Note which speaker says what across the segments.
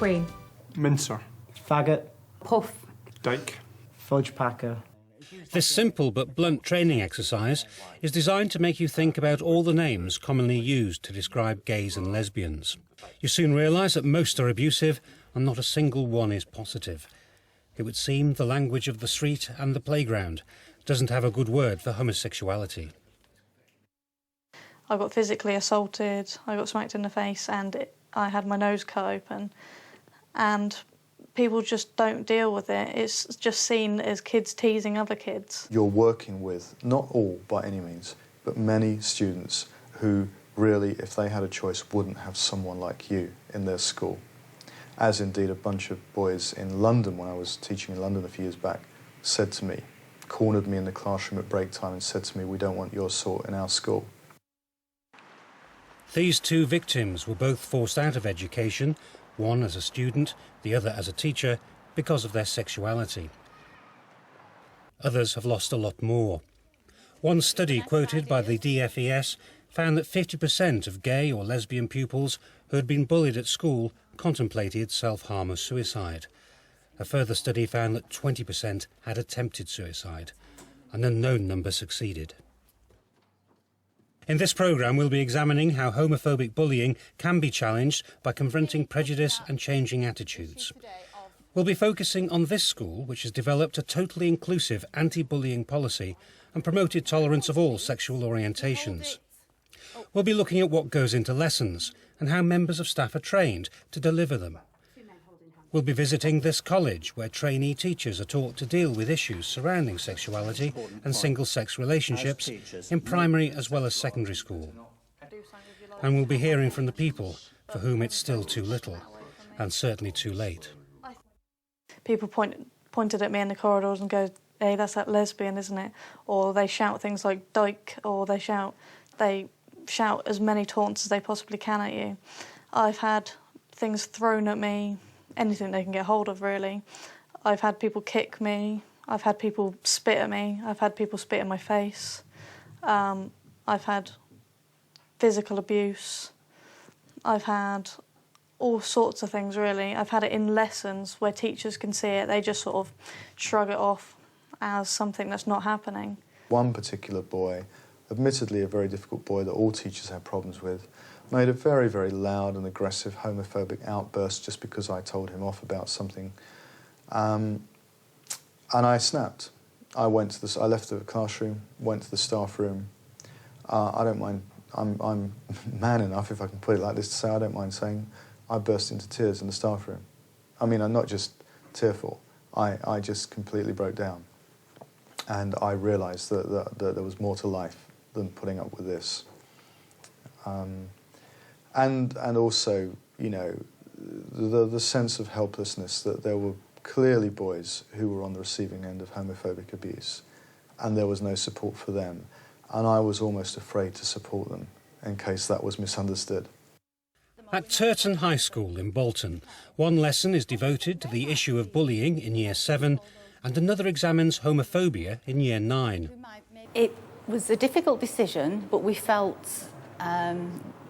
Speaker 1: Queen.
Speaker 2: Mincer.
Speaker 3: Faggot.
Speaker 1: Puff.
Speaker 2: Dyke.
Speaker 3: Fudge packer.
Speaker 4: This simple but blunt training exercise is designed to make you think about all the names commonly used to describe gays and lesbians. You soon realise that most are abusive and not a single one is positive. It would seem the language of the street and the playground doesn't have a good word for homosexuality.
Speaker 5: I got physically assaulted, I got smacked in the face, and I had my nose cut open. And people just don't deal with it. It's just seen as kids teasing other kids.
Speaker 6: You're working with, not all by any means, but many students who really, if they had a choice, wouldn't have someone like you in their school. As indeed a bunch of boys in London, when I was teaching in London a few years back, said to me, cornered me in the classroom at break time and said to me, "We don't want your sort in our school."
Speaker 4: These two victims were both forced out of education, one as a student, the other as a teacher, because of their sexuality. Others have lost a lot more. One study quoted by the DFES found that 50% of gay or lesbian pupils who had been bullied at school contemplated self-harm or suicide. A further study found that 20% had attempted suicide. An unknown number succeeded. In this programme, we'll be examining how homophobic bullying can be challenged by confronting prejudice and changing attitudes. We'll be focusing on this school, which has developed a totally inclusive anti-bullying policy and promoted tolerance of all sexual orientations. We'll be looking at what goes into lessons and how members of staff are trained to deliver them. We'll be visiting this college, where trainee teachers are taught to deal with issues surrounding sexuality and single-sex relationships in primary as well as secondary school. And we'll be hearing from the people for whom it's still too little, and certainly too late.
Speaker 5: People pointed at me in the corridors and go, "Hey, that's that lesbian, isn't it?" Or they shout things like "dyke," or they shout as many taunts as they possibly can at you. I've had things thrown at me, anything they can get hold of, really. I've had people kick me, I've had people spit at me, I've had people spit in my face, I've had physical abuse, I've had all sorts of things, really. I've had it in lessons where teachers can see it, they just sort of shrug it off as something that's not happening.
Speaker 6: One particular boy, admittedly a very difficult boy that all teachers have problems with, made a very, very loud and aggressive homophobic outburst just because I told him off about something. And I snapped. I left the classroom, went to the staff room. I don't mind, I'm man enough, if I can put it like this, to say I don't mind saying I burst into tears in the staff room. I mean, I'm not just tearful, I just completely broke down. And I realised that there was more to life than putting up with this. And also, you know, the sense of helplessness that there were clearly boys who were on the receiving end of homophobic abuse, and there was no support for them. And I was almost afraid to support them in case that was misunderstood.
Speaker 4: At Turton High School in Bolton, one lesson is devoted to the issue of bullying in Year 7 and another examines homophobia in Year 9.
Speaker 7: It was a difficult decision, but we felt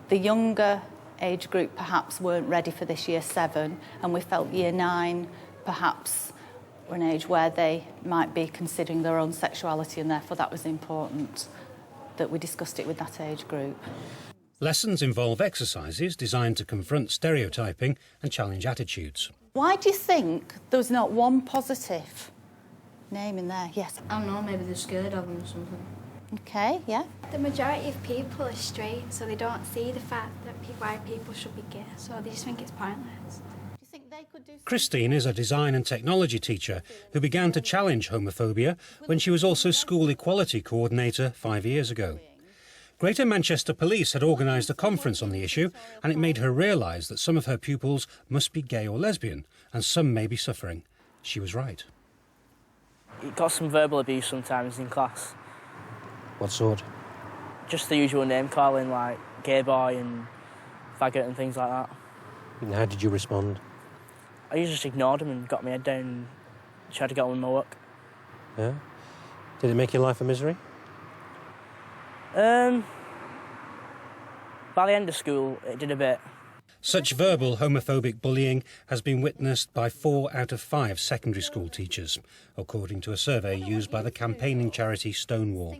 Speaker 7: the younger age group perhaps weren't ready for this Year 7, and we felt Year 9 perhaps were an age where they might be considering their own sexuality, and therefore that was important that we discussed it with that age group.
Speaker 4: Lessons involve exercises designed to confront stereotyping and challenge attitudes.
Speaker 7: Why do you think there was not one positive name in there? Yes?
Speaker 8: I don't know, maybe they're scared of them or something.
Speaker 7: OK, yeah.
Speaker 9: The majority of people are straight, so they don't see the fact that why people should be gay, so they just think it's pointless.
Speaker 4: Christine is a design and technology teacher who began to challenge homophobia when she was also school equality coordinator 5 years ago. Greater Manchester Police had organised a conference on the issue, and it made her realise that some of her pupils must be gay or lesbian, and some may be suffering. She was right.
Speaker 10: It got some verbal abuse sometimes in class.
Speaker 4: What sort?
Speaker 10: Just the usual name calling, like gay boy and faggot and things like that.
Speaker 4: And how did you respond?
Speaker 10: I usually just ignored him and got my head down and tried to get on with my work.
Speaker 4: Yeah? Did it make your life a misery?
Speaker 10: By the end of school, it did a bit.
Speaker 4: Such verbal homophobic bullying has been witnessed by 4 out of 5 secondary school teachers, according to a survey used by the campaigning charity Stonewall.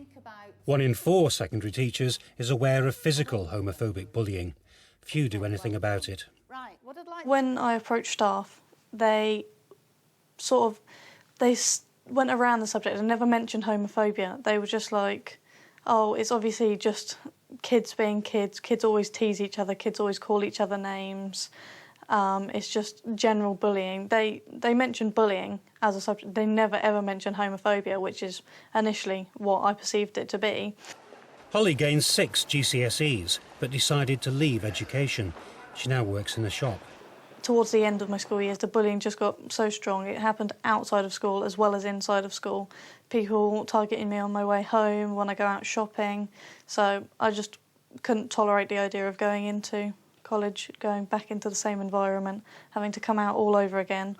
Speaker 4: 1 in 4 secondary teachers is aware of physical homophobic bullying. Few do anything about it.
Speaker 5: When I approached staff, they went around the subject and never mentioned homophobia. They were just like, oh, it's obviously just kids being kids. Kids always tease each other. Kids always call each other names. It's just general bullying. They mentioned bullying as a subject. They never ever mentioned homophobia, which is initially what I perceived it to be.
Speaker 4: Holly gained 6 GCSEs, but decided to leave education. She now works in a shop.
Speaker 5: Towards the end of my school years, the bullying just got so strong. It happened outside of school as well as inside of school. People targeting me on my way home, when I go out shopping. So I just couldn't tolerate the idea of going into college, going back into the same environment, having to come out all over again.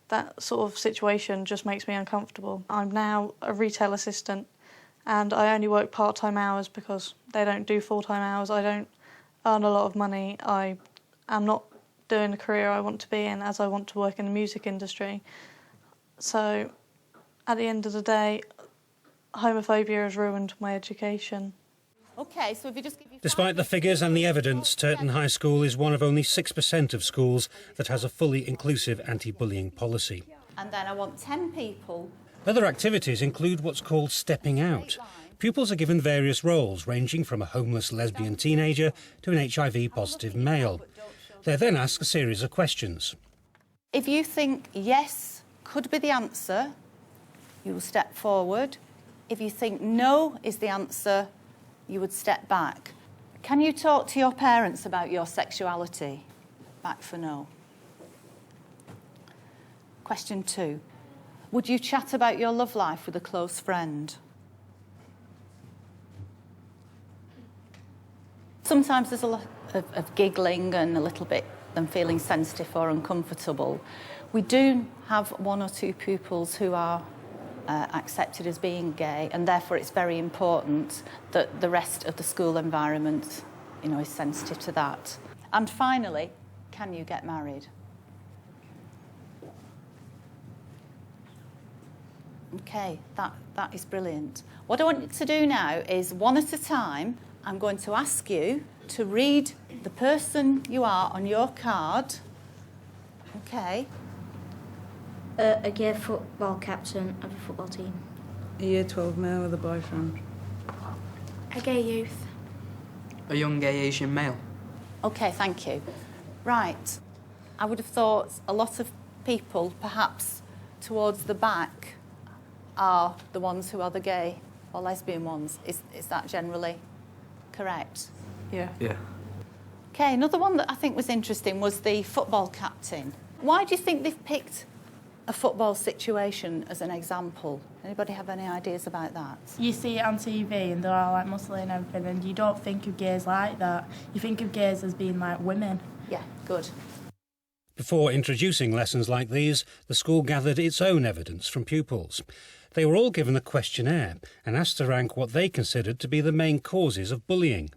Speaker 5: That sort of situation just makes me uncomfortable. I'm now a retail assistant and I only work part-time hours because they don't do full-time hours. I don't earn a lot of money. I am not doing the career I want to be in, as I want to work in the music industry. So at the end of the day, homophobia has ruined my education.
Speaker 7: Okay, so if you just give you
Speaker 4: Despite the figures and the evidence, Turton High School is one of only 6% of schools that has a fully inclusive anti-bullying policy.
Speaker 7: And then I want 10 people.
Speaker 4: Other activities include what's called stepping out. Pupils are given various roles, ranging from a homeless lesbian teenager to an HIV-positive male. They're then asked a series of questions.
Speaker 7: If you think yes could be the answer, you will step forward. If you think no is the answer, you would step back. Can you talk to your parents about your sexuality? Back for no. Question 2. Would you chat about your love life with a close friend? Sometimes there's a lot of giggling and a little bit them feeling sensitive or uncomfortable. We do have 1 or 2 pupils who are accepted as being gay, and therefore it's very important that the rest of the school environment, is sensitive to that. And finally, can you get married? Okay, that is brilliant. What I want you to do now is, one at a time, I'm going to ask you to read the person you are on your card. Okay.
Speaker 8: A gay football captain of a football team.
Speaker 1: A year 12 male with a boyfriend.
Speaker 9: A gay youth.
Speaker 2: A young gay Asian male.
Speaker 7: Okay, thank you. Right. I would have thought a lot of people, perhaps towards the back, are the ones who are the gay or lesbian ones. Is that generally correct?
Speaker 1: Yeah.
Speaker 2: Yeah.
Speaker 7: Okay, another one that I think was interesting was the football captain. Why do you think they've picked a football situation as an example? Anybody have any ideas about that?
Speaker 11: You see it on TV and they're all like muscly and everything, and you don't think of gays like that. You think of gays as being like women.
Speaker 7: Yeah, good.
Speaker 4: Before introducing lessons like these, the school gathered its own evidence from pupils. They were all given a questionnaire and asked to rank what they considered to be the main causes of bullying.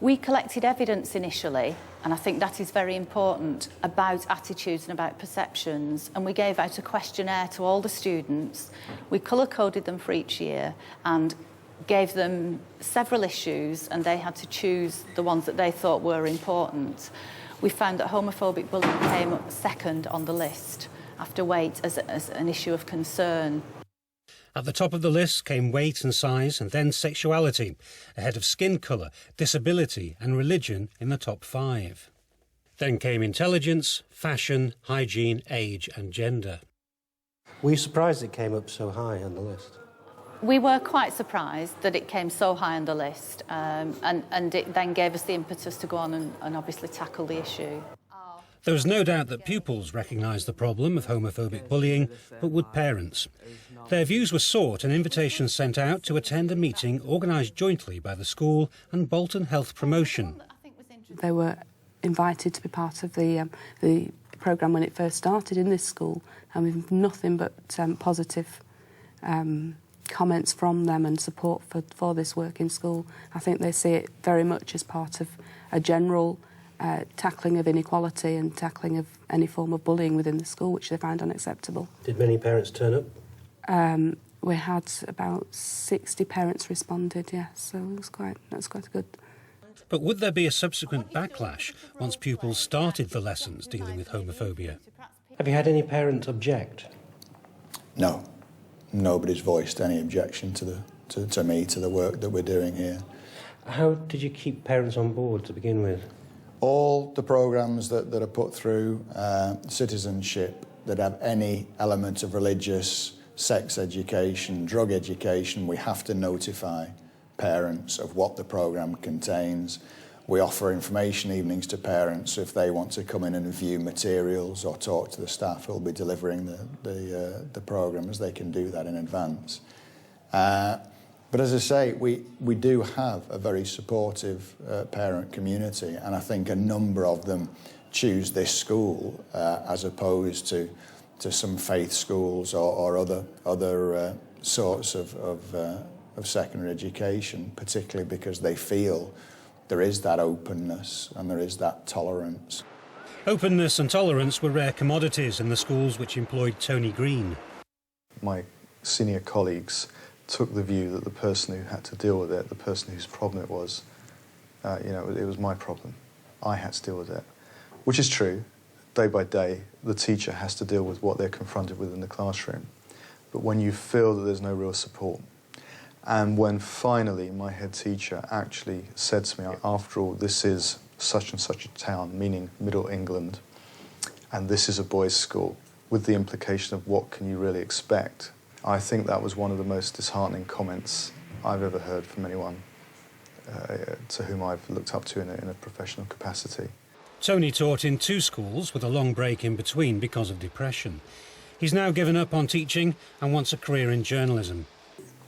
Speaker 7: We collected evidence initially, and I think that is very important, about attitudes and about perceptions, and we gave out a questionnaire to all the students. We colour-coded them for each year and gave them several issues, and they had to choose the ones that they thought were important. We found that homophobic bullying came up second on the list after weight as an issue of concern.
Speaker 4: At the top of the list came weight and size, and then sexuality, ahead of skin colour, disability and religion in the top 5. Then came intelligence, fashion, hygiene, age and gender.
Speaker 12: Were you surprised it came up so high on the list?
Speaker 7: We were quite surprised that it came so high on the list, and it then gave us the impetus to go on and obviously tackle the issue.
Speaker 4: There was no doubt that pupils recognised the problem of homophobic bullying, but would parents? Their views were sought and invitations sent out to attend a meeting organised jointly by the school and Bolton Health Promotion.
Speaker 1: They were invited to be part of the programme when it first started in this school, and we've nothing but positive comments from them and support for this work in school. I think they see it very much as part of a general tackling of inequality and tackling of any form of bullying within the school, which they found unacceptable.
Speaker 12: Did many parents turn up?
Speaker 1: We had about 60 parents responded, yes, so that's quite good.
Speaker 4: But would there be a subsequent backlash once pupils started the lessons dealing with homophobia?
Speaker 12: Have you had any parents object?
Speaker 13: No. Nobody's voiced any objection to the work that we're doing here.
Speaker 12: How did you keep parents on board to begin with?
Speaker 13: All the programmes that are put through citizenship that have any element of religious, sex education, drug education, we have to notify parents of what the programme contains. We offer information evenings to parents if they want to come in and view materials or talk to the staff who will be delivering the programmes. They can do that in advance. But as I say, we do have a very supportive parent community, and I think a number of them choose this school as opposed to some faith schools or other sorts of secondary education, particularly because they feel there is that openness and there is that tolerance.
Speaker 4: Openness and tolerance were rare commodities in the schools which employed Tony Green.
Speaker 6: My senior colleagues took the view that the person who had to deal with it, the person whose problem it was, it was my problem. I had to deal with it, which is true. Day by day, the teacher has to deal with what they're confronted with in the classroom. But when you feel that there's no real support, and when finally my head teacher actually said to me, after all, this is such and such a town, meaning Middle England, and this is a boys' school, with the implication of what can you really expect, I think that was one of the most disheartening comments I've ever heard from anyone to whom I've looked up to in a professional capacity.
Speaker 4: Tony taught in 2 schools with a long break in between because of depression. He's now given up on teaching and wants a career in journalism.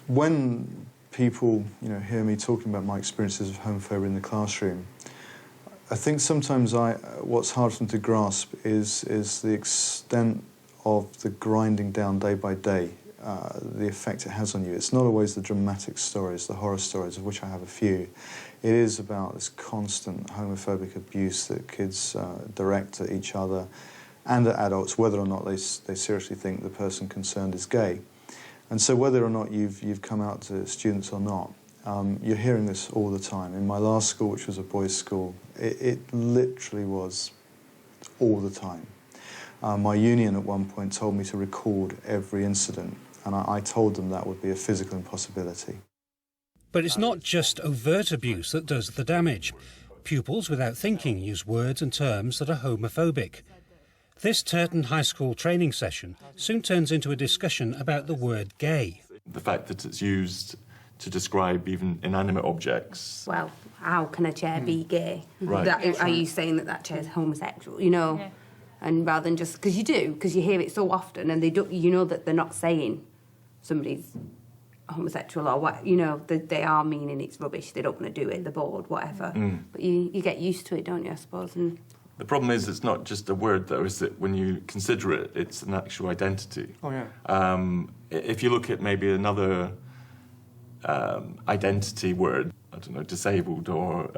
Speaker 6: When people, hear me talking about my experiences of homophobia in the classroom, I think sometimes what's hard for them to grasp is the extent of the grinding down day by day, the effect it has on you. It's not always the dramatic stories, the horror stories, of which I have a few. It is about this constant homophobic abuse that kids direct at each other and at adults, whether or not they seriously think the person concerned is gay. And so whether or not you've come out to students or not, you're hearing this all the time. In my last school, which was a boys' school, it literally was all the time. My union at one point told me to record every incident, and I told them that would be a physical impossibility.
Speaker 4: But it's not just overt abuse that does the damage. Pupils, without thinking, use words and terms that are homophobic. This Turton High School training session soon turns into a discussion about the word gay.
Speaker 14: The fact that it's used to describe even inanimate objects.
Speaker 15: Well, how can a chair be gay?
Speaker 14: Right.
Speaker 15: Are you saying that chair is homosexual, Yeah. And rather than just... Because you hear it so often, and that they're not saying somebody's homosexual or what, that they are meaning it's rubbish, they don't want to do it, they're bored, whatever. But you get used to it, don't you, I suppose? And
Speaker 14: the problem is it's not just a word, though, is that when you consider it, it's an actual identity.
Speaker 16: Oh, yeah.
Speaker 14: If you look at maybe another identity word, I don't know, disabled or...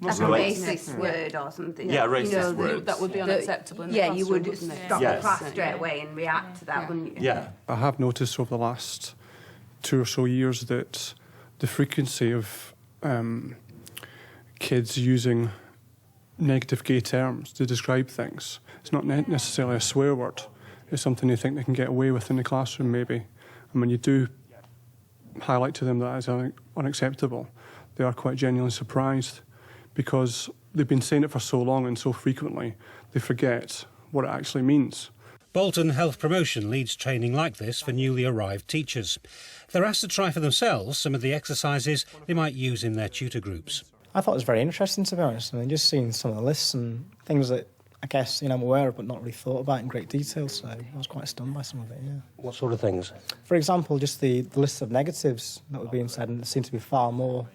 Speaker 15: like a racist word or something.
Speaker 14: Yeah, racist words.
Speaker 1: That would be unacceptable in the classroom,
Speaker 15: you would
Speaker 1: wouldn't it?
Speaker 15: stop
Speaker 14: Yes.
Speaker 15: the class straight away and react to that, wouldn't you?
Speaker 14: Yeah.
Speaker 16: I have noticed over the last 2 or so years that the frequency of kids using negative gay terms to describe things, it's not necessarily a swear word. It's something they think they can get away with in the classroom, maybe. And when you do highlight to them that is unacceptable, they are quite genuinely surprised because they've been saying it for so long and so frequently, they forget what it actually means.
Speaker 4: Bolton Health Promotion leads training like this for newly arrived teachers. They're asked to try for themselves some of the exercises they might use in their tutor groups.
Speaker 17: I thought it was very interesting, to be honest. I mean, just seeing some of the lists and things that I guess I'm aware of but not really thought about in great detail, so I was quite stunned by some of it, yeah.
Speaker 12: What sort of things?
Speaker 17: For example, just the list of negatives that were being said, and there seemed to be far more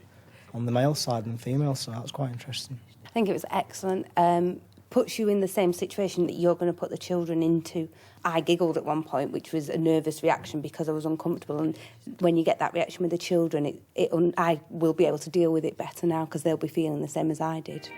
Speaker 17: on the male side than the female, so that was quite interesting.
Speaker 15: I think it was excellent. Puts you in the same situation that you're going to put the children into. I giggled at one point, which was a nervous reaction because I was uncomfortable. And when you get that reaction with the children, I will be able to deal with it better now because they'll be feeling the same as I did.